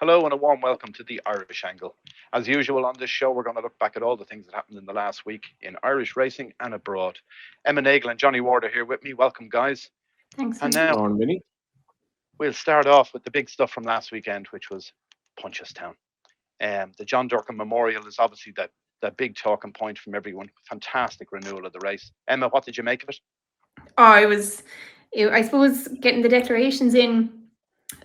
Hello and a warm welcome to the Irish Angle. As usual on this show, we're going to look back at all the things that happened in the last week in Irish racing and abroad. Emma Nagle and Johnny Ward are here with me. Welcome, guys. Thanks. And now Morning, Vinny. we'll start off with the big stuff from last weekend, which was Punchestown. The John Durkan Memorial is obviously the big talking point from everyone. Fantastic renewal of the race. Emma, what did you make of it? I suppose, getting the declarations in.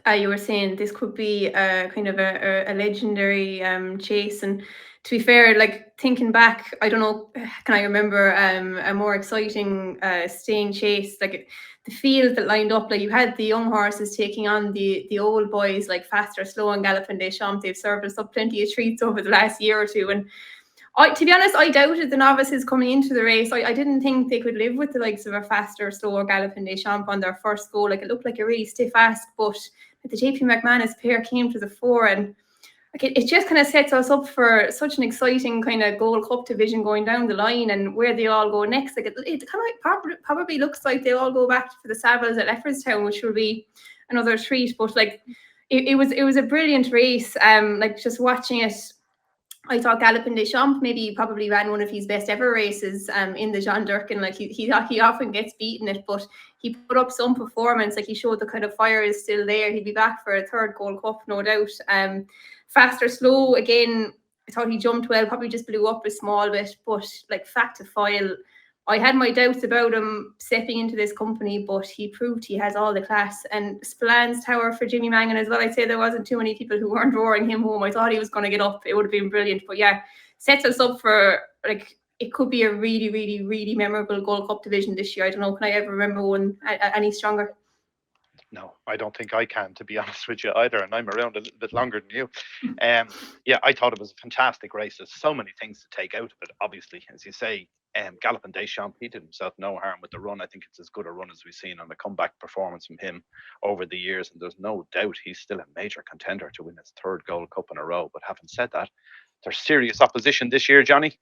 You were saying this could be a kind of a legendary chase, and to be fair, like thinking back, I don't know, can I remember a more exciting staying chase? Like the field that lined up, like you had the young horses taking on the old boys, like Faster, Slow, and Galloping Des Champs. They've served us up plenty of treats over the last year or two, and to be honest, I doubted the novices coming into the race. I didn't think they could live with the likes of a Faster, Slower, Galloping Des Champs on their first go. Like it looked like a really stiff ask, but the JP McManus pair came to the fore, and like it just kind of sets us up for such an exciting kind of Gold Cup division going down the line, and where they all go next. Like it kind of probably looks like they'll all go back for the Savills at Leopardstown, which will be another treat. But like it was a brilliant race. Like just watching it, I thought Galloping Des Champs maybe probably ran one of his best ever races in the John Durkan. Like he often gets beaten it, but he put up some performance. Like he showed the kind of fire is still there. He'd be back for a third Gold Cup, no doubt. Faster, Slow, again, I thought he jumped well, probably just blew up a small bit, but like Fact to File, I had my doubts about him stepping into this company, but he proved he has all the class. And Spillane Tower for Jimmy Mangan as well. I'd say there wasn't too many people who weren't roaring him home. I thought he was going to get up. It would have been brilliant. But yeah, sets us up for, like, it could be a really, really, really memorable Gold Cup division this year. I don't know, can I ever remember one any stronger? No, I don't think I can, to be honest with you either. And I'm around a little bit longer than you. Yeah, I thought it was a fantastic race. There's so many things to take out of it, obviously. As you say, Galloping Des Champs, he did himself no harm with the run. I think it's as good a run as we've seen on a comeback performance from him over the years. And there's no doubt he's still a major contender to win his third Gold Cup in a row. But having said that, there's serious opposition this year, Johnny.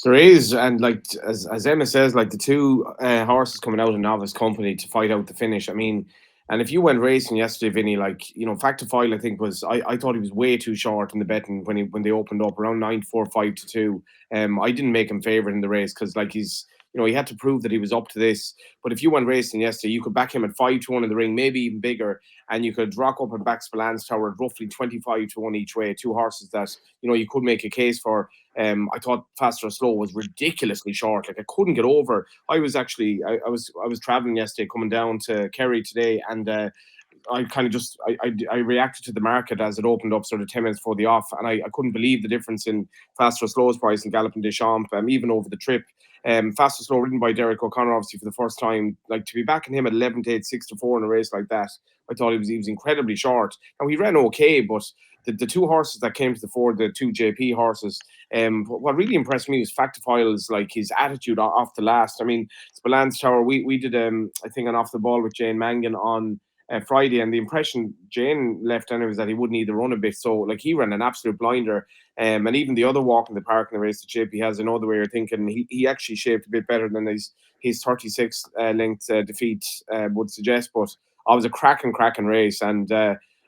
There is, and like as Emma says, like the two horses coming out of novice company to fight out the finish. I mean, and if you went racing yesterday, Vinny, like Fact to File, I think I thought he was way too short in the betting when they opened up around 9.45 to 2. I didn't make him favourite in the race because like he had to prove that he was up to this. But if you went racing yesterday, you could back him at 5-1 in the ring, maybe even bigger, and you could rock up and back Spillane Tower at roughly 25-1 each way. Two horses that you could make a case for. I thought Faster or Slow was ridiculously short. Like I couldn't get over. I was traveling yesterday, coming down to Kerry today, and I kind of I reacted to the market as it opened up sort of 10 minutes before the off, and I couldn't believe the difference in Faster or Slow's price and Galloping Des Champs, even over the trip. Faster Slow, ridden by Derek O'Connor, obviously for the first time. Like to be backing him at 11-8, 6-4 in a race like that, I thought he was incredibly short. Now he ran okay, but the two horses that came to the fore, the two JP horses, what really impressed me was Fact to File's like his attitude off the last. I mean, Spillane Tower, we did I think an off the ball with Jane Mangan on Friday, and the impression Jane left on him was that he wouldn't either run a bit. So like he ran an absolute blinder, and even the other walk in the park in the race that JP has, I know the way you're thinking, he actually shaped a bit better than his 36 length defeat would suggest. But it was a cracking race, and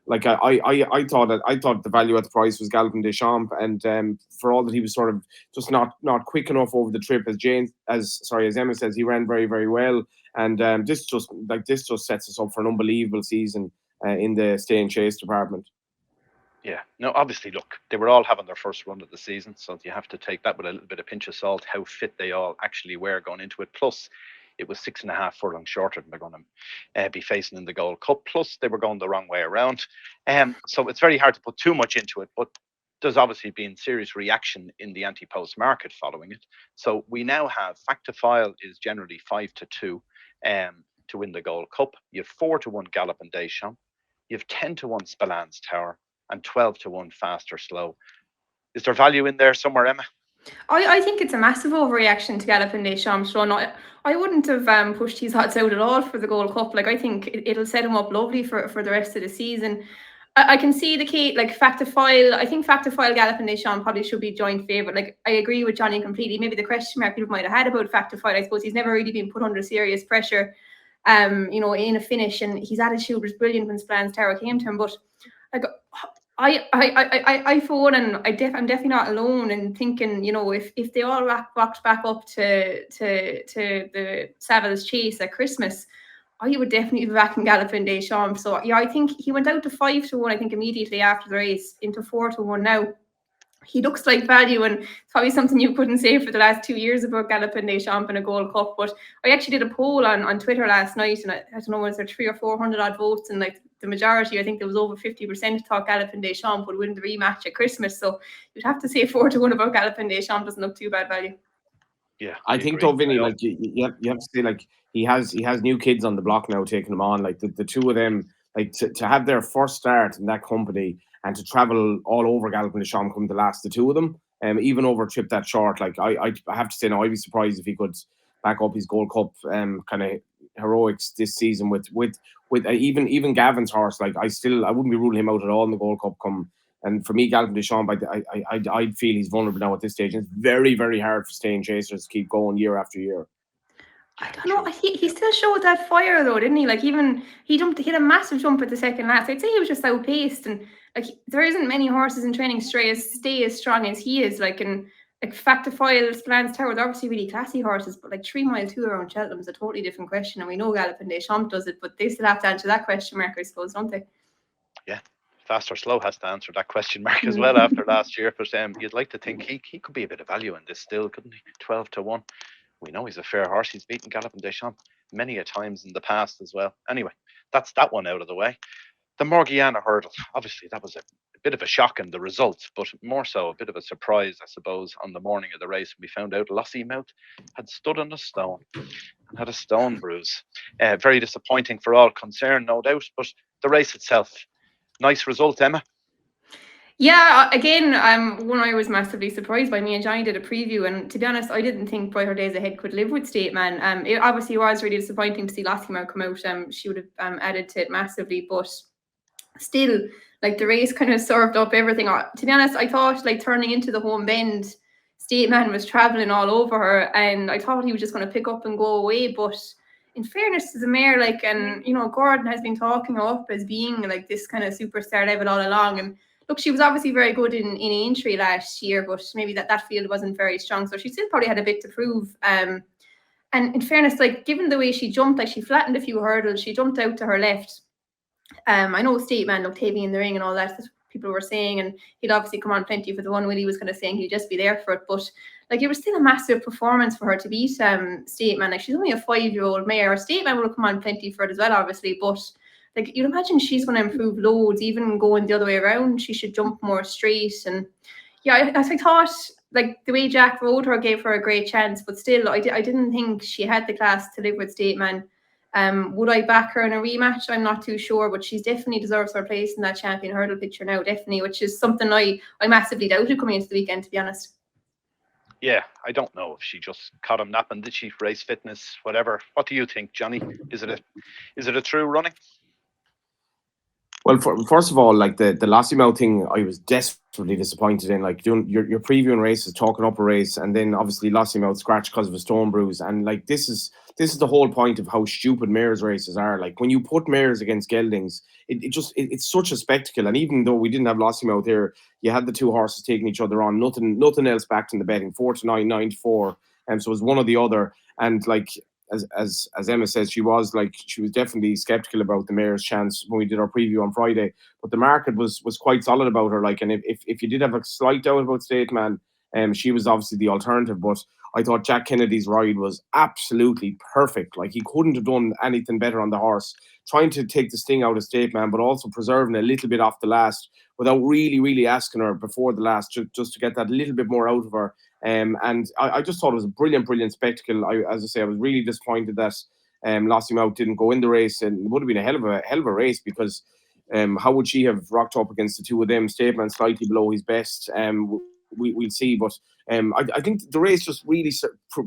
like I thought the value at the price was Galloping Des Champs, and for all that he was sort of just not quick enough over the trip, as Emma says, he ran very, very well, and this just sets us up for an unbelievable season in the stay and chase department. Yeah, no, obviously, look, they were all having their first run of the season, so you have to take that with a little bit of pinch of salt, how fit they all actually were going into it. Plus, it was 6.5 furlongs shorter than they're going to be facing in the Gold Cup. Plus, they were going the wrong way around. So it's very hard to put too much into it, but there's obviously been serious reaction in the anti-post market following it. So we now have Fact to File is generally 5-2 to win the Gold Cup. You have 4-1 Galloping Des Champs. You have 10-1 Spillane Tower and 12-1 Faster Slow. Is there value in there somewhere, Emma? I think it's a massive overreaction to Galloping Des Champs run. I wouldn't have pushed his odds out at all for the Gold Cup. Like I think it'll set him up lovely for the rest of the season. I can see the key, like Fact to File. I think Fact to File, Galloping Des Champs probably should be joint favourite. Like I agree with Johnny completely. Maybe the question mark people might have had about Fact to File, I suppose he's never really been put under serious pressure. in a finish, and his attitude was brilliant when Splan's Tower came to him. But like, I for one, and I'm definitely not alone in thinking, if they all rocked back up to the Savills Chase at Christmas, I would definitely be back in Galloping Des Champs. So yeah, I think he went out to 5-1. I think immediately after the race into 4-1 now. He looks like value, and it's probably something you couldn't say for the last 2 years about Galloping Des Champs and a Gold Cup. But I actually did a poll on Twitter last night, and I don't know, was there 300 or 400 odd votes, and like the majority, I think there was over 50% thought Galloping Des Champs would win the rematch at Christmas. So you'd have to say 4-1 about Galloping Des Champs doesn't look too bad value. Yeah, I think though, Vinny, like you have to say, like he has new kids on the block now taking them on. Like the two of them, like to have their first start in that company and to travel all over Galloping Des Champs come the last, the two of them, even over a trip that short. Like I have to say now, I'd be surprised if he could back up his Gold Cup kind of heroics this season with even Gavin's horse. Like I wouldn't be ruling him out at all in the Gold Cup come. And for me, Galloping Des Champs, I'd feel he's vulnerable now at this stage. And it's very, very hard for staying chasers to keep going year after year. I don't know. He still showed that fire though, didn't he? Like even he hit a massive jump at the second last. I'd say he was just outpaced, and like there isn't many horses in training stay as strong as he is. Like Factofoil, Splan's Tower, they're obviously really classy horses, but like 3 Mile 2 around Cheltenham is a totally different question. And we know Galloping Des Champs does it, but they still have to answer that question mark, I suppose, don't they? Yeah. Fast or Slow has to answer that question mark as well after last year. But you'd like to think he could be a bit of value in this still, couldn't he? 12-1. We know he's a fair horse. He's beaten Galloping Des Champs many a times in the past as well. Anyway, that's that one out of the way. The Morgiana hurdle. Obviously, that was a bit of a shock in the results, but more so a bit of a surprise, I suppose, on the morning of the race. We found out Lossiemouth had stood on a stone and had a stone bruise. Very disappointing for all concerned, no doubt. But the race itself, nice result, Emma. Yeah, again, one I was massively surprised by. Me and Johnny did a preview, and to be honest, I didn't think Brighter Days Ahead could live with State Man. It obviously was really disappointing to see Lossiemouth come out. She would have added to it massively, but still, like the race kind of served up everything. To be honest, I thought like turning into the home bend, State Man was traveling all over her, and I thought he was just going to pick up and go away. But in fairness to the mare, like, and Gordon has been talking her up as being like this kind of superstar level all along, and look, she was obviously very good in Aintree last year, but maybe that field wasn't very strong. So she still probably had a bit to prove. And in fairness, like given the way she jumped, like she flattened a few hurdles, she jumped out to her left. I know State Man looked heavy in the ring and all that, people were saying, and he'd obviously come on plenty for the one. Willie was kind of saying he'd just be there for it. But like it was still a massive performance for her to beat State Man. Like she's only a 5-year-old mare. State Man would have come on plenty for it as well, obviously, but like you'd imagine she's going to improve loads, even going the other way around. She should jump more straight. And yeah, I thought like the way Jack rode her gave her a great chance, but still I didn't think she had the class to live with State Man. Would I back her in a rematch? I'm not too sure, but she's definitely deserves her place in that champion hurdle picture now, definitely, which is something I massively doubted coming into the weekend, to be honest. Yeah, I don't know if she just caught him napping. Did she? Race fitness, whatever. What do you think, Johnny? Is it a true running? Well, first of all, like the Lossiemouth thing, I was desperately disappointed in. Like doing your previewing races, talking up a race, and then obviously Lossiemouth scratched because of a stone bruise. And like this is the whole point of how stupid mares races are. Like when you put mares against geldings, it's such a spectacle. And even though we didn't have Lossiemouth here, you had the two horses taking each other on. Nothing else backed in the betting. 4-9, 9-4, and so it was one or the other. And like. As Emma says, she was definitely skeptical about the mare's chance when we did our preview on Friday. But the market was quite solid about her. Like, and if you did have a slight doubt about State Man, she was obviously the alternative. But I thought Jack Kennedy's ride was absolutely perfect. Like he couldn't have done anything better on the horse, trying to take the sting out of State Man, but also preserving a little bit off the last without really asking her before the last, just to get that little bit more out of her. And I just thought it was a brilliant spectacle. As I say, I was really disappointed that Lossiemouth didn't go in the race, and it would have been a hell of a race because how would she have rocked up against the two of them? State Man slightly below his best. We'll see, but I think the race just really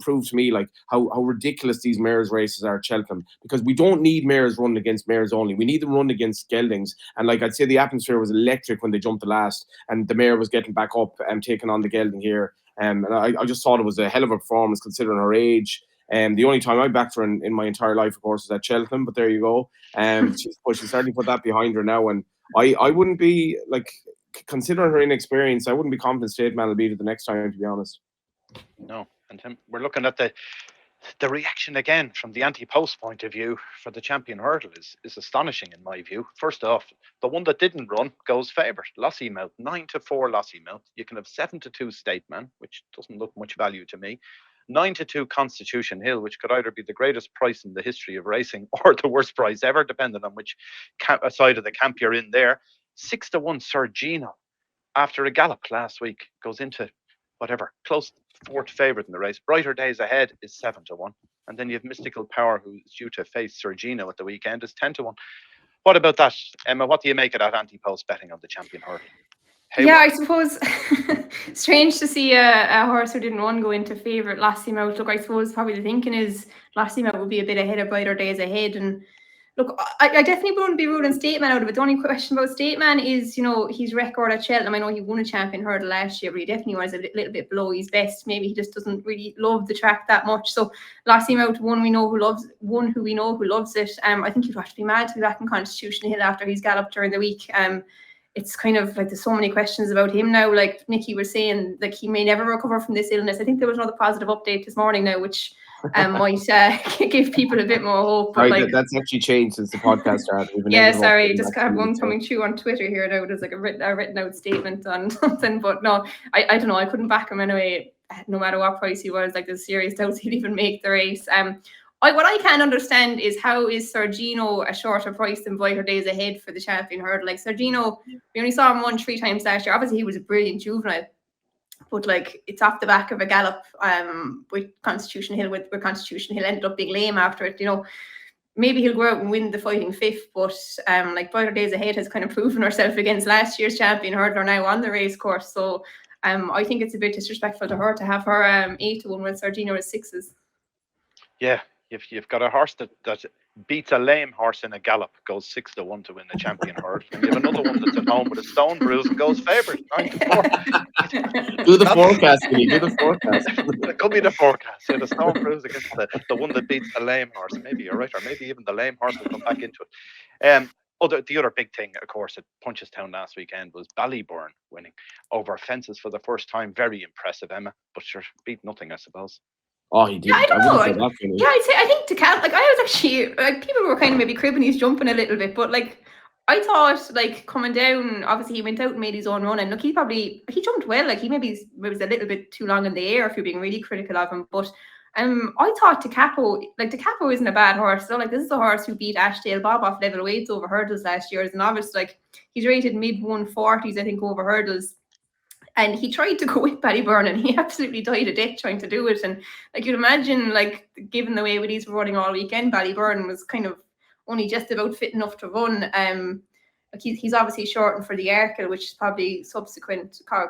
proved to me like how ridiculous these mares races are at Cheltenham, because we don't need mares running against mares only. We need them running against geldings. And like I'd say, the atmosphere was electric when they jumped the last, and the mare was getting back up and taking on the gelding here. And I just thought it was a hell of a performance considering her age. The only time I backed her in my entire life, of course, is at Cheltenham. But there you go. She certainly put that behind her now, and I wouldn't be like, considering her inexperience, I wouldn't be confident State Man will beat her the next time, to be honest. No, and we're looking at the reaction again from the anti-post point of view for the champion hurdle is astonishing in my view. First off, the one that didn't run goes favourite. Lossiemouth, 9-4 Lossiemouth. You can have 7-2 Stateman, which doesn't look much value to me. 9-2 Constitution Hill, which could either be the greatest price in the history of racing or the worst price ever, depending on which side of the camp you're in there. 6-1 Sergino, after a gallop last week, goes into whatever, close fourth favourite in the race. Brighter Days Ahead is 7-1. And then you have Mystical Power, who's due to face Sergino at the weekend, is 10-1. What about that, Emma? What do you make of that anti-post betting on the champion hurdle? Yeah, I suppose strange to see a horse who didn't run go into favourite Lossiemouth. Look, I suppose probably the thinking is Lossiemouth will be a bit ahead of Brighter Days Ahead. And look, I definitely wouldn't be ruling Stateman out of it. The only question about Stateman is, his record at Cheltenham. I know he won a champion hurdle last year, but he definitely was a little bit below his best. Maybe he just doesn't really love the track that much. So Lossiemouth, one who we know who loves it. I think you'd have to be mad to be back in Constitution Hill after he's galloped during the week. It's kind of like there's so many questions about him now. Like Nicky was saying, like he may never recover from this illness. I think there was another positive update this morning now, which might give people a bit more hope. But right, that's actually changed since the podcast started. Sorry, just have one coming through on Twitter here now. There's like a written out statement on something, but no, I don't know. I couldn't back him anyway, no matter what price he was. Like there's serious doubts he'd even make the race. What I can't understand is how is Sergino a shorter price than Brighter Days Ahead for the champion hurdle? Like Sergino, we only saw him won 3 times last year. Obviously, he was a brilliant juvenile, but like it's off the back of a gallop with Constitution Hill, where Constitution Hill ended up being lame after it. Maybe he'll go out and win the fighting fifth, but like Brighter Days Ahead has kind of proven herself against last year's champion hurdler now on the race course. So I think it's a bit disrespectful to her to have her 8-1 when Sergino is 6s. Yeah. You've got a horse that beats a lame horse in a gallop, goes 6-1 to win the champion hurdle. And you have another one that's at home with a stone bruise and goes favourite, 9-4. Do the forecast, Vinny. Do the forecast. It could be the forecast. Yeah, the stone bruise against the one that beats the lame horse. Maybe you're right, or maybe even the lame horse will come back into it. The other big thing, of course, at Punchestown last weekend was Ballyburn winning over fences for the first time. Very impressive, Emma, but sure, beat nothing, I suppose. Oh, he did. Yeah, I don't know. I think to count, like I was actually like people were kind of maybe cribbing he's jumping a little bit, but like I thought like coming down, obviously he went out and made his own run, and look, he jumped well. Like he maybe was a little bit too long in the air if you're being really critical of him. But I thought Capo isn't a bad horse. So like this is a horse who beat Ashdale Bob off level weights over hurdles last year as an novice. Like he's rated mid 140s, I think, over hurdles. And he tried to go with Ballyburn and he absolutely died a death trying to do it. And like you'd imagine, like given the way Willies were running all weekend, Ballyburn was kind of only just about fit enough to run. Like he's obviously shortened for the Arkle, which is probably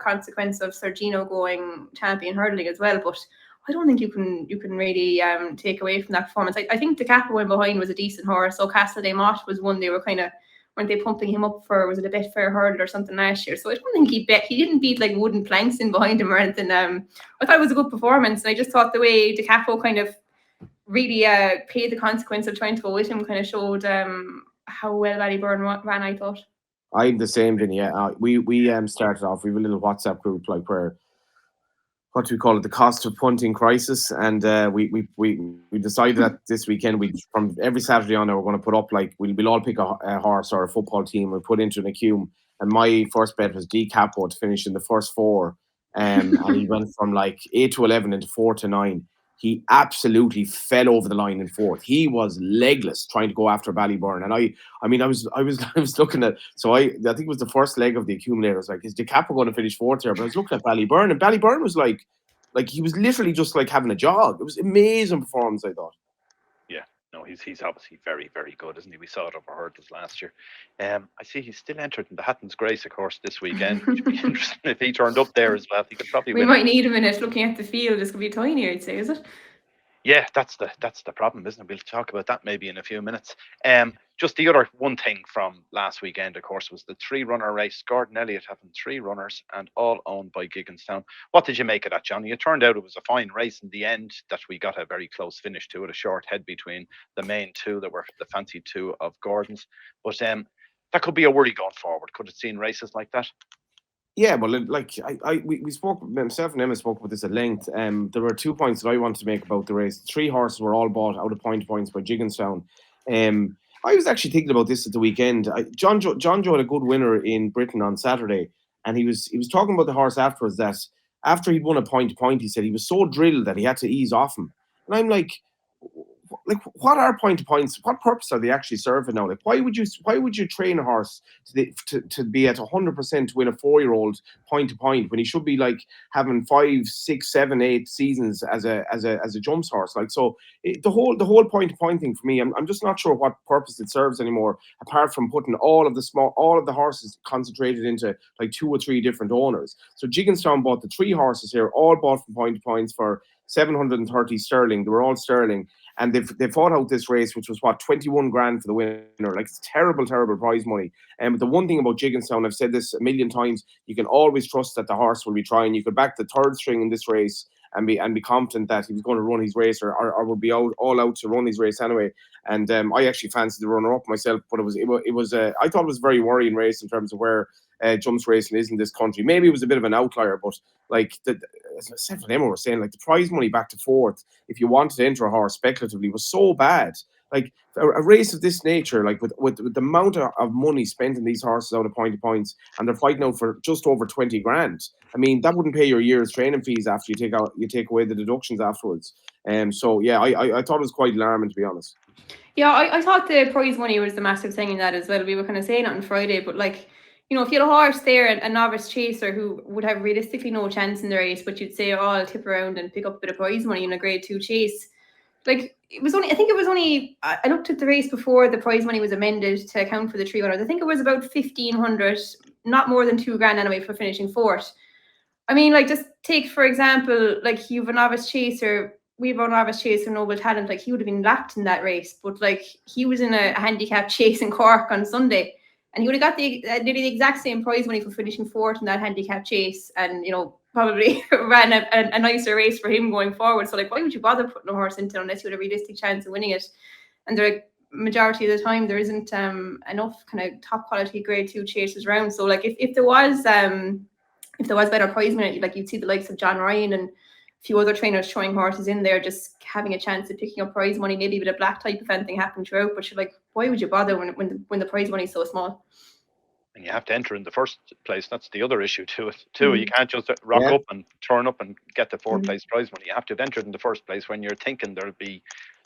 consequence of Sergino going champion hurdling as well. But I don't think you can really take away from that performance. I think the Capo in behind was a decent horse. So Castle de Mott was one they were kind of, weren't they pumping him up for, was it a Betfair hurdle or something last year? So I don't think he didn't beat like wooden planks in behind him or anything. I thought it was a good performance, and I just thought the way De Capo kind of really paid the consequence of trying to go with him kind of showed how well Ballyburn ran, I thought. I'm the same, Vinny. Yeah, we started off. We have a little WhatsApp group like where, what do we call it, the cost of punting crisis, and we decided that this weekend from every Saturday on we're going to put up like we'll all pick a horse or a football team and put into an accum. And my first bet was D Capo to finish in the first 4, and he went from like 8 to 11 into 4 to 9. He absolutely fell over the line in 4th. He was legless trying to go after Ballyburn, and I was looking at. So I think it was the first leg of the accumulator. I was like, is De Capo going to finish 4th here? But I was looking at Ballyburn, and Ballyburn was like he was literally just like having a jog. It was amazing performance, I thought. Yeah, no, he's obviously very, very good, isn't he? We saw it over hurdles last year. I see he's still entered in the Hatton's Grace, of course, this weekend, which would be interesting if he turned up there as well. He could probably win. We might need him in it. Looking at the field, it's going to be tiny, I'd say, is it? Yeah, that's the problem, isn't it? We'll talk about that maybe in a few minutes. Just the other one thing from last weekend, of course, was the 3-runner race. Gordon Elliott having 3 runners and all owned by Gigginstown. What did you make of that, Johnny? It turned out it was a fine race in the end, that we got a very close finish to it, a short head between the main two that were the fancy two of Gordon's. But that could be a worry going forward. Could have seen races like that. Yeah, well, like we spoke, myself and Emma spoke about this at length. There were 2 points that I wanted to make about the race. 3 horses were all bought out of points by Gigginstown. I was actually thinking about this at the weekend. John Joe had a good winner in Britain on Saturday, and he was talking about the horse afterwards, that after he'd won a point, he said he was so drilled that he had to ease off him. And I'm like, what are points? What purpose are they actually serving now? Like, why would you train a horse to be at 100% to win a 4-year-old point to point, when he should be like having 5, 6, 7, 8 seasons as a jumps horse? Like, so the whole point to point thing for me, I'm just not sure what purpose it serves anymore, apart from putting all of the horses concentrated into like 2 or 3 different owners. So Gigginstown bought the 3 horses here, all bought from point to points for 730 sterling. They were all sterling. And they fought out this race, which was 21 grand for the winner. Like, it's terrible prize money. But the one thing about Gigginstown, I've said this a million times, you can always trust that the horse will be trying. You could back the 3rd string in this race and be confident that he was going to run his race, or would be all out to run his race anyway. And I actually fancied the runner up myself, but it was I thought it was a very worrying race in terms of where jumps racing is in this country. Maybe it was a bit of an outlier, but like as I said, Emma was saying, like, the prize money back to 4th, if you wanted to enter a horse speculatively, was so bad. Like, a race of this nature, like with the amount of money spent in these horses out of point to points, and they're fighting out for just over 20 grand. I mean, that wouldn't pay your year's training fees after you take away the deductions afterwards. So yeah, I thought it was quite alarming, to be honest. Yeah, I thought the prize money was the massive thing in that as well. We were kind of saying it on Friday, but like, you know, if you had a horse there, a novice chaser who would have realistically no chance in the race, but you'd say, oh, I'll tip around and pick up a bit of prize money in a grade 2 chase. Like, I looked at the race before the prize money was amended to account for the 3 runners. I think it was about 1,500, not more than 2 grand anyway, for finishing 4th. I mean, like, just take, for example, like, you've a novice chaser. We have a novice chaser, Noble Talent. Like, he would have been lapped in that race, but like, he was in a handicap chase in Cork on Sunday, and he would have got nearly the exact same prize money for finishing 4th in that handicap chase, and, you know, probably ran a nicer race for him going forward. So like, why would you bother putting a horse into it unless you had a realistic chance of winning it? And the majority of the time there isn't enough kind of top quality grade 2 chasers around. So like, if there was better prize money, like, you'd see the likes of John Ryan and a few other trainers throwing horses in there, just having a chance of picking up prize money, maybe a bit of black type if anything happened throughout. But you're like, why would you bother when the prize money is so small? And you have to enter in the first place. That's the other issue to it too. You can't just rock up and turn up and get the 4th place prize money. You have to have entered in the first place when you're thinking there'll be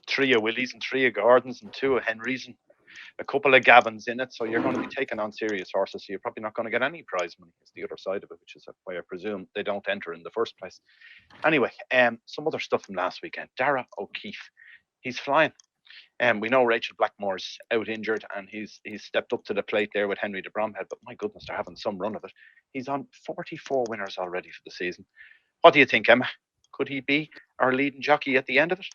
3 of Willies and 3 of Gordons and 2 of Henrys and a couple of Gavins in it. So you're going to be taking on serious horses. So you're probably not going to get any prize money. It's the other side of it, which is why I presume they don't enter in the first place. Anyway, some other stuff from last weekend. Dara O'Keefe, he's flying. We know Rachel Blackmore's out injured, and he's stepped up to the plate there with Henry de Bromhead, but my goodness, they're having some run of it. He's on 44 winners already for the season. What do you think, Emma? Could he be our leading jockey at the end of it?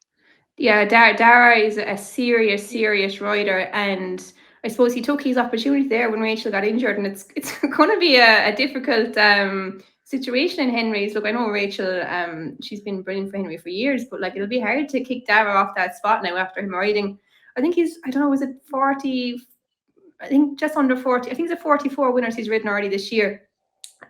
Yeah, Dara is a serious rider, and I suppose he took his opportunity there when Rachel got injured, and it's going to be a difficult situation in Henry's. Look, I know Rachel, she's been brilliant for Henry for years, but like, it'll be hard to kick Dara off that spot now after him riding. I think he's, I don't know, was it 40? I think just under 40. I think it's a 44 winners he's ridden already this year.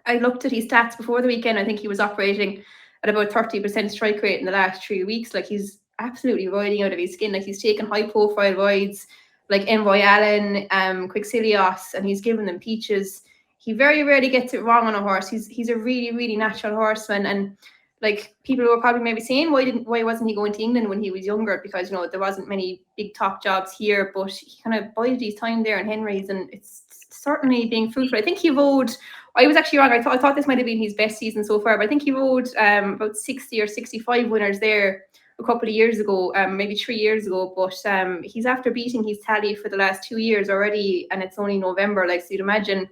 I looked at his stats before the weekend. I think he was operating at about 30% strike rate in the last 3 weeks. Like, he's absolutely riding out of his skin. Like, he's taken high profile rides like Envoy Allen, Quixilios, and he's given them peaches. He very rarely gets it wrong on a horse. He's a really natural horseman, and like, people were probably maybe saying, why wasn't he going to England when he was younger? Because, you know, there wasn't many big top jobs here, but he kind of bided his time there in Henry's, and it's certainly being fruitful. I think he rode, I was actually wrong, I thought this might have been his best season so far, but I think he rode about 60 or 65 winners there a couple of years ago, maybe 3 years ago, but he's after beating his tally for the last 2 years already, and it's only November. Like, so you'd imagine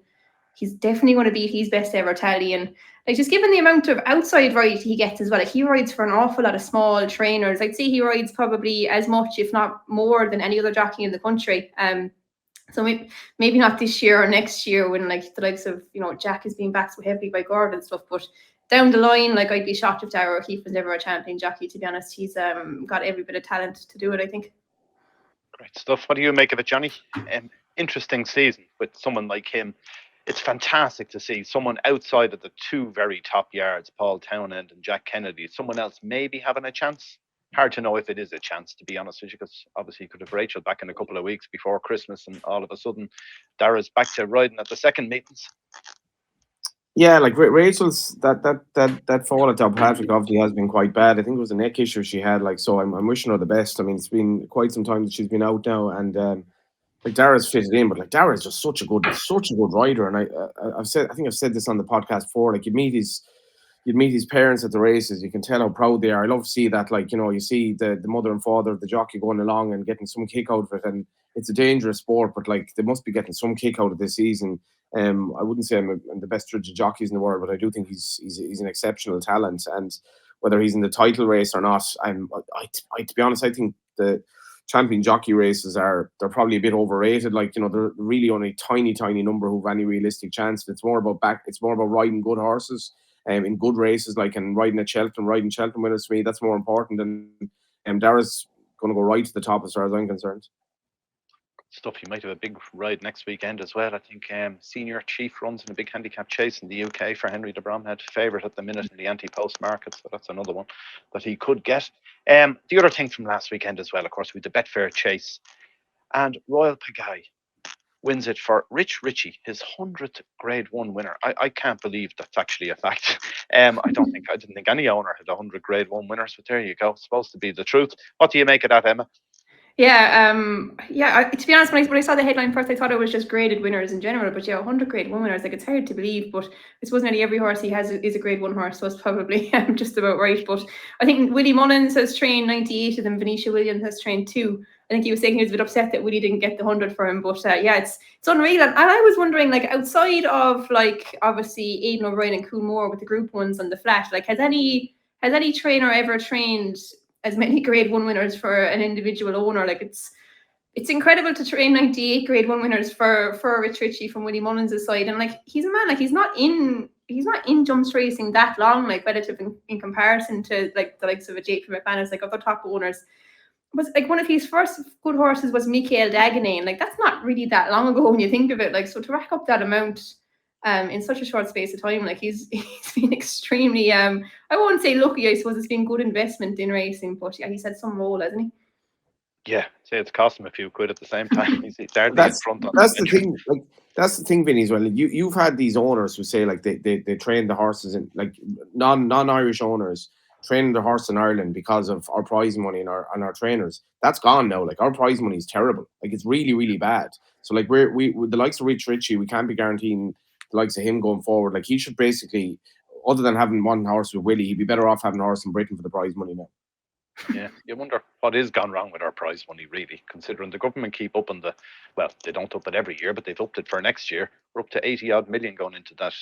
he's definitely going to beat his best ever tally. And like, just given the amount of outside variety he gets as well, like he rides for an awful lot of small trainers. I'd say he rides probably as much, if not more, than any other jockey in the country. So maybe not this year or next year when like the likes of, you know, Jack is being backed so heavily by Gordon and stuff, but down the line, like I'd be shocked if Darragh O'Keefe was ever a champion jockey, to be honest. He's got every bit of talent to do it, I think. Great stuff. What do you make of it, Johnny? Interesting season with someone like him. It's fantastic to see someone outside of the two very top yards, Paul Townend and Jack Kennedy, someone else maybe having a chance. Hard to know if it is a chance, to be honest with you, because obviously you could have Rachel back in a couple of weeks before Christmas, and all of a sudden Darragh's back to riding at the second meetings. Yeah, like Rachel's that fall at Patrick obviously has been quite bad. I think it was a neck issue she had. Like, so I'm wishing her the best. I mean, it's been quite some time that she's been out now, and like Darragh's fitted in, but like Darragh's just such a good rider. And I think I've said this on the podcast before. Like, you'd meet his parents at the races. You can tell how proud they are. I love to see that. Like, you know, you see the mother and father of the jockey going along and getting some kick out of it. And it's a dangerous sport, but like they must be getting some kick out of this season. I wouldn't say I'm the best judge of jockeys in the world, but I do think he's an exceptional talent. And whether he's in the title race or not, to be honest, I think the champion jockey races they're probably a bit overrated. Like, you know, they're really only tiny number who've any realistic chance. It's more about riding good horses in good races, like, and riding Cheltenham winners. To me, that's more important than Darragh's going to go right to the top as far as I'm concerned. Stuff. He might have a big ride next weekend as well. I think Senior Chief runs in a big handicap chase in the UK for Henry de Bromhead, favourite at the minute in the anti-post market, so that's another one that he could get. The other thing from last weekend as well, of course, with the Betfair chase, and Royal Pagaille wins it for Rich Ritchie, his 100th Grade 1 winner. I can't believe that's actually a fact. I didn't think any owner had 100 Grade 1 winners, but there you go. It's supposed to be the truth. What do you make of that, Emma? Yeah, to be honest, when I saw the headline first, I thought it was just graded winners in general. But yeah, 100 Grade 1 winners, like, it's hard to believe. But I suppose nearly every horse he has is a Grade 1 horse, so it's probably just about right. But I think Willie Mullins has trained 98 of them. Venetia Williams has trained 2. I think he was saying he was a bit upset that Willie didn't get the 100 for him. But yeah, it's unreal. And I was wondering, like, outside of, like, obviously Aidan O'Brien and Coon Moore with the Group 1s on the flat, like, has any trainer ever trained as many Grade 1 winners for an individual owner? Like, it's incredible to train 98 Grade 1 winners for Rich Ritchie from Willie Mullins' side. And like, he's a man, like, he's not in jumps racing that long, like, relative in comparison to like the likes of a J.P. McManus, like other top owners. Was like one of his first good horses was Michael Dagenais, and like, that's not really that long ago when you think of it. Like, so to rack up that amount in such a short space of time, like, he's been extremely I won't say lucky, I suppose it's been good investment in racing, but yeah, he's had some role, hasn't he? Yeah, say it's cost him a few quid at the same time. He's that's the thing. Like, that's the thing, Vinny, as well. You've had these owners who say, like, they train the horses in, like, non-Irish owners training the horse in Ireland because of our prize money and our trainers. That's gone now. Like, our prize money is terrible. Like, it's really, really bad. So like, we the likes of Rich Ritchie, we can't be guaranteeing the likes of him going forward. Like, he should basically, other than having one horse with Willie, he'd be better off having a horse in Britain for the prize money now. Yeah, you wonder what is gone wrong with our prize money, really, considering the government keep up on they don't up it every year, but they've upped it for next year. We're up to 80 odd million going into that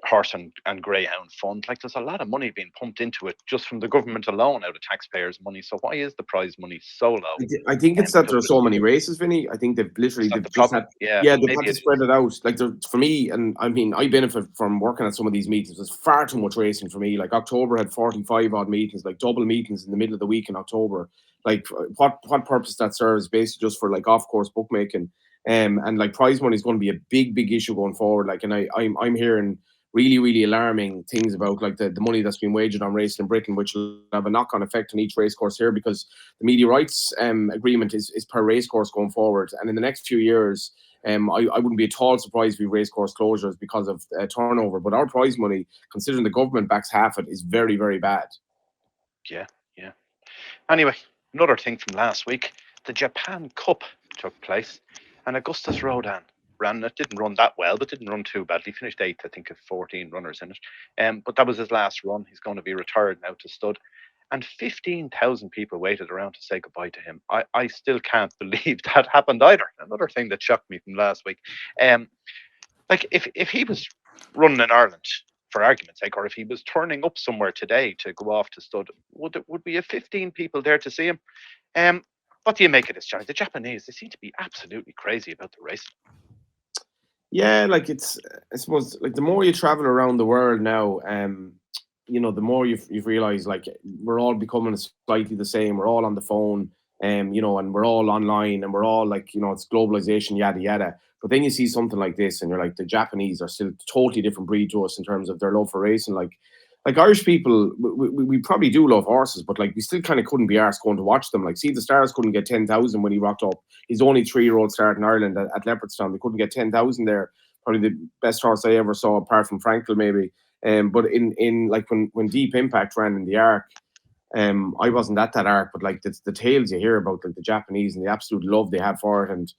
horse and greyhound fund. Like, there's a lot of money being pumped into it just from the government alone, out of taxpayers' money. So why is the prize money so low? I think it's that there are so many races, Vinny. I think they've just had to spread it out. Like, for me, and I mean, I benefit from working at some of these meetings. There's far too much racing for me. Like, October had 45 odd meetings, like double meetings in the middle of the week in October. Like, what purpose that serves, basically just for like off course bookmaking. And like, prize money is going to be a big issue going forward. Like, and I'm hearing really, really alarming things about, like, the money that's been wagered on racing in Britain, which will have a knock-on effect on each racecourse here, because the media rights agreement is per racecourse going forward. And in the next few years, I wouldn't be at all surprised if we racecourse closures because of turnover. But our prize money, considering the government backs half it, is very, very bad. Yeah. Anyway, another thing from last week, the Japan Cup took place, and Augustus Rodin ran it. Didn't run that well, but didn't run too badly. Finished 8th, I think, of 14 runners in it. But that was his last run. He's going to be retired now to stud. And 15,000 people waited around to say goodbye to him. I still can't believe that happened either. Another thing that shocked me from last week. like if he was running in Ireland, for argument's sake, or if he was turning up somewhere today to go off to stud, would we have 15 people there to see him? What do you make of this, Johnny? The Japanese, they seem to be absolutely crazy about the race. Yeah, like I suppose, like the more you travel around the world now, you know, the more you've realized like we're all becoming slightly the same. We're all on the phone, you know, and we're all online, and we're all like, you know, it's globalization, yada yada. But then you see something like this, and you're like, the Japanese are still a totally different breed to us in terms of their love for racing. Like Irish people, we probably do love horses, but like we still kind of couldn't be arsed going to watch them. Like, see, the Stars couldn't get 10,000 when he rocked up. He's only 3-year-old start in Ireland at Leopardstown. They couldn't get 10,000 there. Probably the best horse I ever saw, apart from Frankel, maybe. But in like when Deep Impact ran in the Arc, I wasn't at that Arc, but like the tales you hear about like the Japanese and the absolute love they have for it, and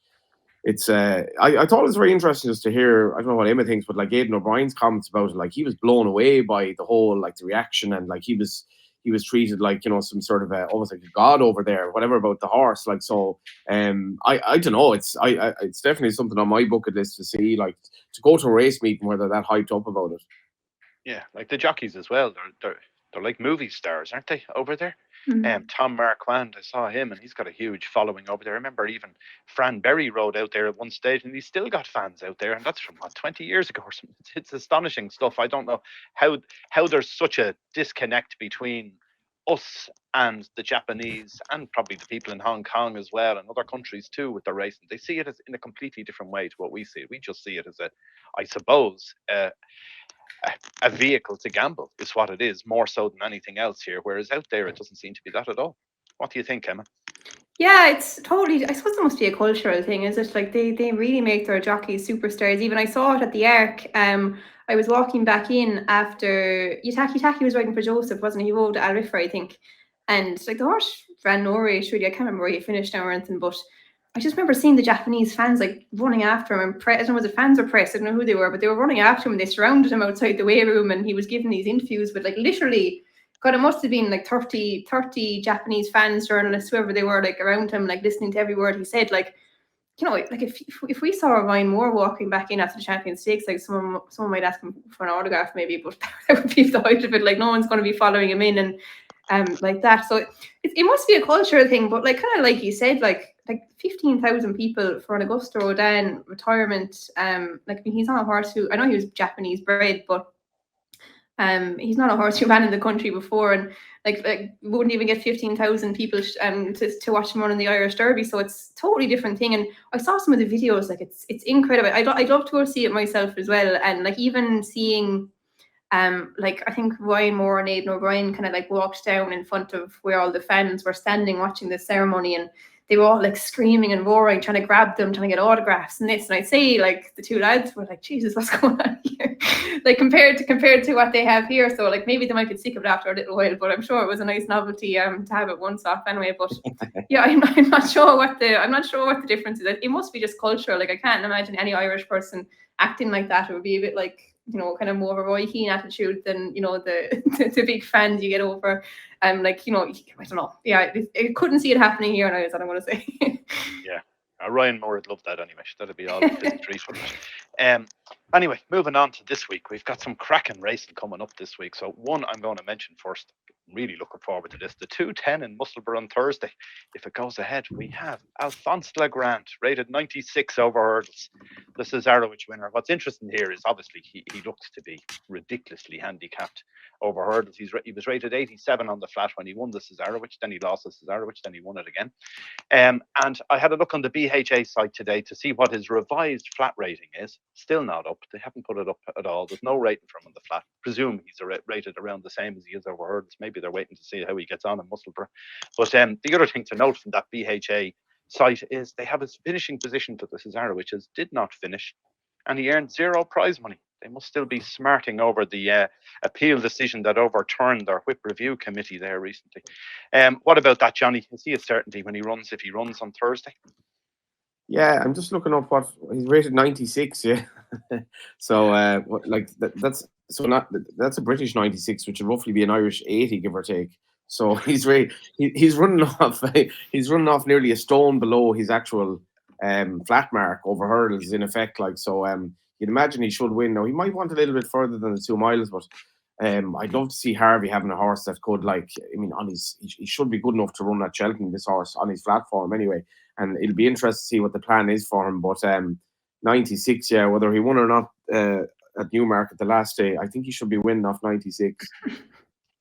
it's I thought it was very interesting just to hear. I don't know what Emma thinks, but like Aidan O'Brien's comments about it, like he was blown away by the whole like the reaction, and like he was treated like, you know, some sort of almost like a god over there, whatever about the horse. Like, so I don't know, it's it's definitely something on my bucket list to see, like to go to a race meeting where they're that hyped up about it. Yeah, like the jockeys as well. They're like movie stars, aren't they, over there? Tom Marquand, I saw him, and he's got a huge following over there. I remember even Fran Berry rode out there at one stage, and he's still got fans out there, and that's from what, 20 years ago or something. It's astonishing stuff. I don't know how there's such a disconnect between us and the Japanese, and probably the people in Hong Kong as well, and other countries too, with the racing. They see it as in a completely different way to what we see it. We just see it as I suppose, a vehicle to gamble is what it is, more so than anything else here. Whereas out there, it doesn't seem to be that at all. What do you think, Emma? Yeah, it's totally. I suppose it must be a cultural thing, is it? Like they really make their jockeys superstars. Even I saw it at the Arc. I was walking back in after Yutaki was riding for Joseph, wasn't he? He rode Al Rifra, I think. And like the horse ran no race really. I can't remember where he finished now or anything, but I just remember seeing the Japanese fans like running after him, and I don't know, was it fans or press? I don't know who they were, but they were running after him, and they surrounded him outside the weigh room, and he was giving these interviews with like literally, God, it must have been like 30 Japanese fans, journalists, whoever they were, like around him, like listening to every word he said. Like, you know, like if we saw Ryan Moore walking back in after the Champions Stakes, like someone might ask him for an autograph maybe, but that would be the height of it. Like no one's going to be following him in and like that. So it must be a cultural thing, but like kind of like you said, like 15,000 people for an Auguste Rodin retirement. Like I mean, he's not a horse who, I know he was Japanese bred, but he's not a horse who ran in the country before, and like wouldn't even get 15,000 people to watch him run in the Irish Derby. So it's a totally different thing. And I saw some of the videos, like it's incredible. I'd love to go see it myself as well. And like even seeing like I think Ryan Moore and Aidan O'Brien kind of like walked down in front of where all the fans were standing watching the ceremony, and they were all like screaming and roaring, trying to grab them, trying to get autographs and this. And I'd say like the two lads were like, Jesus, what's going on here? Like compared to what they have here. So like maybe they might get sick of it after a little while, but I'm sure it was a nice novelty to have it once off anyway. But yeah, I'm not sure what the difference is. It must be just cultural. Like I can't imagine any Irish person acting like that. It would be a bit like, you know, kind of more of a Roy Keane attitude than, you know, the big fans you get over. Like, you know, I don't know. Yeah, I couldn't see it happening here, and I was what I'm going to say. Yeah, Ryan Moore would love that anyway. That'd be all up his street, wouldn't it? Anyway, moving on to this week, we've got some cracking racing coming up this week. So one I'm going to mention first. Really looking forward to this. The 2:10 in Musselburgh on Thursday. If it goes ahead, we have Alphonse Legrand, rated 96 over hurdles. The Cesarewitch winner. What's interesting here is obviously he looks to be ridiculously handicapped over hurdles. He was rated 87 on the flat when he won the Cesarewitch. Then he lost the Cesarewitch. Then he won it again. And I had a look on the BHA site today to see what his revised flat rating is. Still not up. They haven't put it up at all. There's no rating for him on the flat. Presume he's rated around the same as he is over hurdles. Maybe they're waiting to see how he gets on in Musselburgh. But the other thing to note from that BHA site is they have his finishing position for the Cesarewitch did not finish, and he earned zero prize money. They must still be smarting over the appeal decision that overturned their whip review committee there recently. What about that, Johnny? Is he a certainty when he runs, if he runs on Thursday? Yeah, I'm just looking up what he's rated 96. Yeah, so like that's a British 96, which would roughly be an Irish 80, give or take. So he's running off nearly a stone below his actual flat mark over hurdles in effect. Like so, you'd imagine he should win. Now he might want a little bit further than the 2 miles, but I'd love to see Harvey having a horse that could, like, I mean, he should be good enough to run at Cheltenham, this horse, on his flat form anyway. And it'll be interesting to see what the plan is for him. But 96, yeah, whether he won or not at Newmarket the last day, I think he should be winning off 96.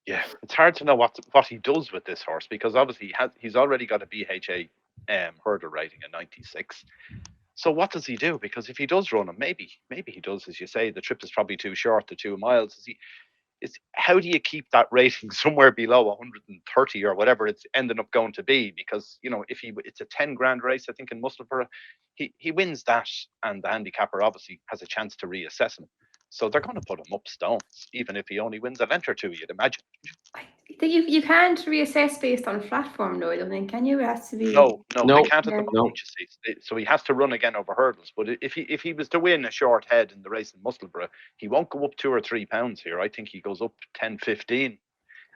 Yeah, it's hard to know what he does with this horse, because obviously he's already got a BHA hurdle rating at 96. So what does he do? Because if he does run him, maybe he does, as you say, the trip is probably too short, the 2 miles. How do you keep that rating somewhere below 130 or whatever it's ending up going to be? Because, you know, if it's a 10 grand race, I think, in Musselburgh, he wins that, and the handicapper obviously has a chance to reassess him. So they're going to put him up stones, even if he only wins a length or two, you'd imagine. You can't reassess based on flat form, though, I don't think, can you? It has to be... No, No, they can't at the moment, no. you see. So he has to run again over hurdles. But if he was to win a short head in the race in Musselburgh, he won't go up 2 or 3 pounds here. I think he goes up 10, 15.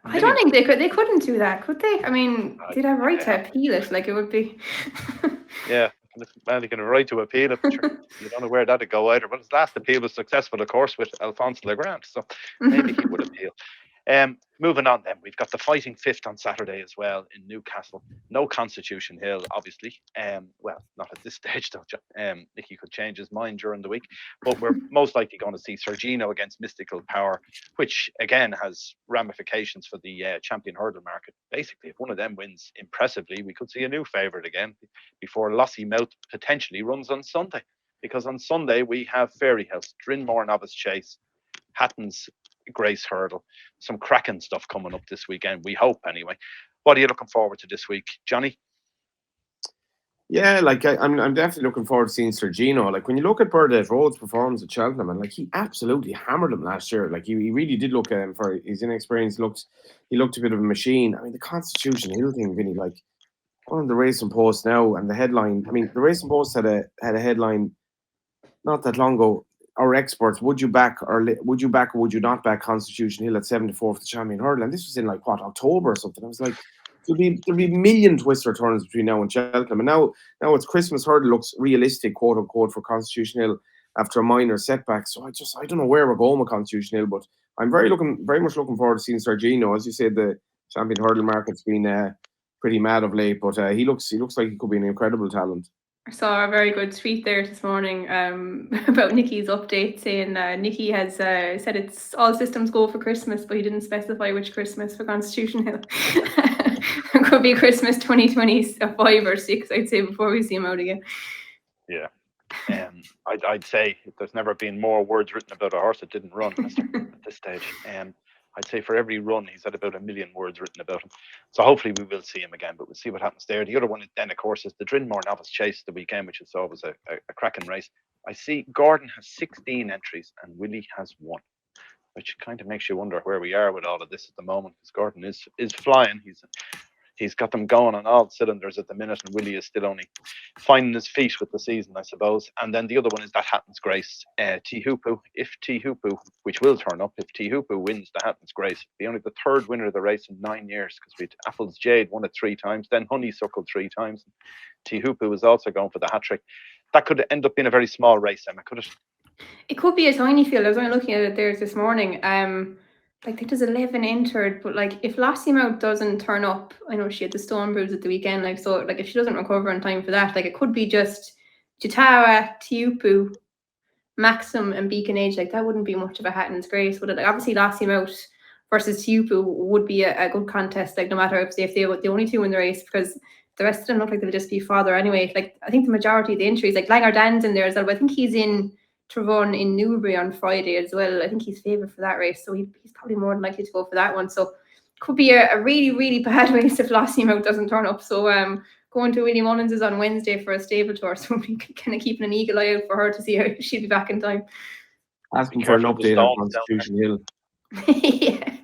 I don't think they couldn't do that, could they? I mean, they'd have right to appeal it, like it would be... Yeah, well, you can have a right to appeal it, but you don't know where that'd go either. But his last appeal was successful, of course, with Alphonse Legrand, so maybe he would appeal. Moving on then, we've got the Fighting Fifth on Saturday as well in Newcastle. No Constitution Hill, obviously. Well, not at this stage, though. Nicky could change his mind during the week. But we're most likely going to see Sergino against Mystical Power, which, again, has ramifications for the champion hurdle market. Basically, if one of them wins impressively, we could see a new favourite again before Lossiemouth potentially runs on Sunday. Because on Sunday, we have Fairyhouse, Drinmore Novice Chase, Hatton's Grace Hurdle, some cracking stuff coming up this weekend, we hope anyway. What are you looking forward to this week, Johnny? Yeah, like I'm definitely looking forward to seeing Sergino. Like, when you look at Burdett Road's performance at Cheltenham, and like, he absolutely hammered him last year. Like, he really did look for his inexperience. He looked a bit of a machine. I mean, the Constitution Hill thing, Vinny, like, on the Racing Post now, and the headline. I mean, the Racing Post had a headline not that long ago. Our experts, would you back or would you not back Constitution Hill at 7-4 for the champion hurdle? And this was in, like, what, October or something. I was like, there'll be a million twister turns between now and Cheltenham. And now it's Christmas hurdle looks realistic, quote unquote, for Constitution Hill after a minor setback. So I don't know where we're going with Constitution Hill, but I'm very much looking forward to seeing Sergino. As you said, the champion hurdle market's been pretty mad of late, but he looks like he could be an incredible talent. I saw a very good tweet there this morning about Nicky's update, saying Nicky has said it's all systems go for Christmas, but he didn't specify which Christmas for Constitution Hill. It could be Christmas 2025 or 6, I'd say, before we see him out again. Yeah. I'd say there's never been more words written about a horse that didn't run at this stage. I'd say for every run, he's had about 1 million words written about him. So hopefully we will see him again, but we'll see what happens there. The other one then, of course, is the Drinmore Novice Chase the weekend, which is always a cracking race. I see Gordon has 16 entries and Willie has 1, which kind of makes you wonder where we are with all of this at the moment, because Gordon is flying. He's got them going on all cylinders at the minute, and Willie is still only finding his feet with the season, I suppose. And then the other one is that Hatton's Grace, Teahupoo. If Teahupoo, which will turn up, if Teahupoo wins the Hatton's Grace, be only the 3rd winner of the race in 9 years, because we had Apple's Jade won it 3 times, then Honeysuckle 3 times. Teahupoo is also going for the hat trick. That could end up being a very small race, Emma, could it? It could be a tiny field. I was only looking at it there this morning. I think there's 11 entered, but like, if Lossiemouth doesn't turn up, I know she had the stone bruise at the weekend, like, so like, if she doesn't recover in time for that, like, it could be just Chitawa, Teahupoo, Maxim, and Beacon Age. Like, that wouldn't be much of a Hatton's Grace, would it? Like, obviously Lossiemouth versus Teahupoo would be a good contest, like, no matter if they were the only 2 in the race, because the rest of them look like they'll just be farther anyway. Like, I think the majority of the entries, like Langardin's in there as well, but I think he's in to run in Newbury on Friday as well. I think he's favoured for that race, so he's probably more than likely to go for that one. So could be a really, really bad race if Lossiemouth doesn't turn up. So going to Willie Mullins is on Wednesday for a stable tour, so we'll be kind of keeping an eagle eye out for her to see how she'll be back in time. Asking for an update on Constitution Hill. Yeah.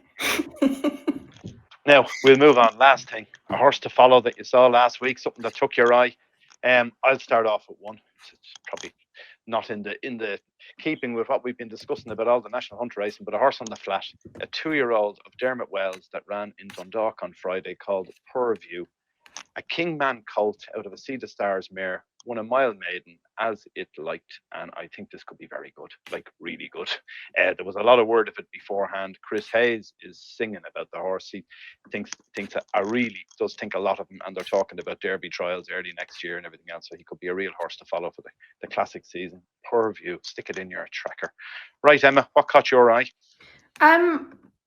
Now we'll move on. Last thing, a horse to follow that you saw last week, something that took your eye. I'll start off with one. It's probably not in the keeping with what we've been discussing about all the national hunt racing, but a horse on the flat, a 2-year-old of Dermot Wells that ran in Dundalk on Friday, called Purview, a Kingman colt out of a Sea to Stars mare won a mile maiden as it liked, and I think this could be very good, like really good. There was a lot of word of it beforehand. Chris Hayes is singing about the horse. He thinks I really does think a lot of him, and they're talking about Derby trials early next year and everything else. So he could be a real horse to follow for the classic season. Purview, stick it in your tracker. Right, Emma, what caught your eye?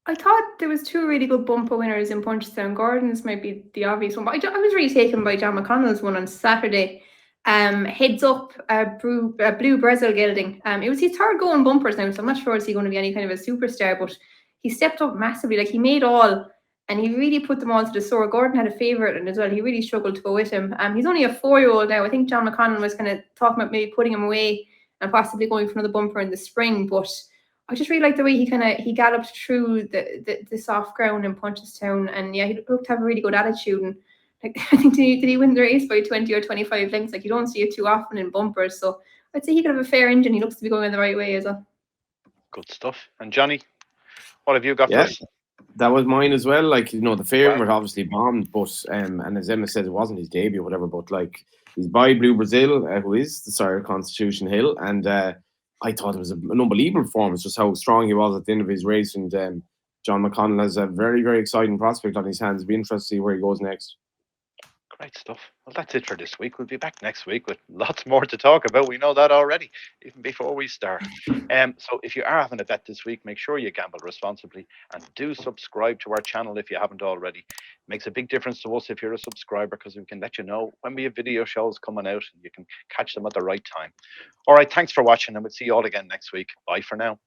I thought there was two really good bumper winners in Punchestown. Gordon's might be the obvious one, but I was really taken by John McConnell's one on Saturday. Heads up, blue Brazil gelding. It was his third go in bumpers now, so I'm not sure is he going to be any kind of a superstar, but he stepped up massively. Like he made all, and he really put them all to the sword. Gordon had a favourite, and as well, he really struggled to go with him. He's only a 4-year-old now. I think John McConnell was kind of talking about maybe putting him away and possibly going for another bumper in the spring, but I just really like the way he galloped through the soft ground in Punchestown, and yeah, he looked to have a really good attitude. And like, I think did he win the race by 20 or 25 lengths? Like you don't see it too often in bumpers, so I'd say he could have a fair engine. He looks to be going in the right way as well. Good stuff. And Johnny, what have you got for us? That was mine as well. Like, you know, the favourite obviously bombed, but and as Emma said, it wasn't his debut or whatever, but like he's by Blue Brazil, who is the sire of Constitution Hill, and I thought it was an unbelievable performance, just how strong he was at the end of his race. And John McConnell has a very, very exciting prospect on his hands. It'll be interesting to see where he goes next. Great stuff. Well, that's it for this week. We'll be back next week with lots more to talk about. We know that already, even before we start. So if you are having a bet this week, make sure you gamble responsibly and do subscribe to our channel if you haven't already. It makes a big difference to us if you're a subscriber, because we can let you know when we have video shows coming out and you can catch them at the right time. All right, thanks for watching, and we'll see you all again next week. Bye for now.